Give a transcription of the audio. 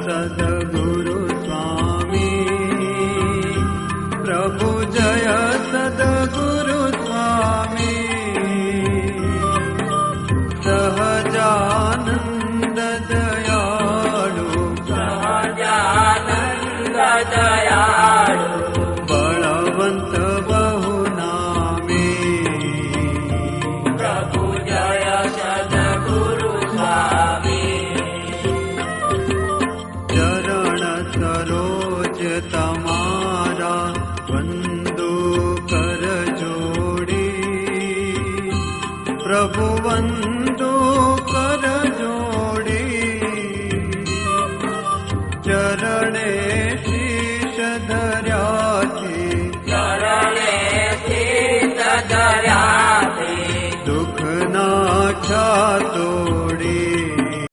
સદગુરુ સ્વામી, પ્રભુ જય સદગુરુ સ્વામી, સહજાનંદ દયાળુ, સહજાનંદ દયાળુ, બળવંત બહુ નામે, પ્રભુ જય સદગુરુ સ્વામી, ચરણ સરોજ તમારા વંદુ કર જોડી, પ્રભુ વંદુ કર જોડી, ચરણે શીશ ધર્યાથી, ચરણે શીશ ધર્યાથી, દુઃખ ના છાત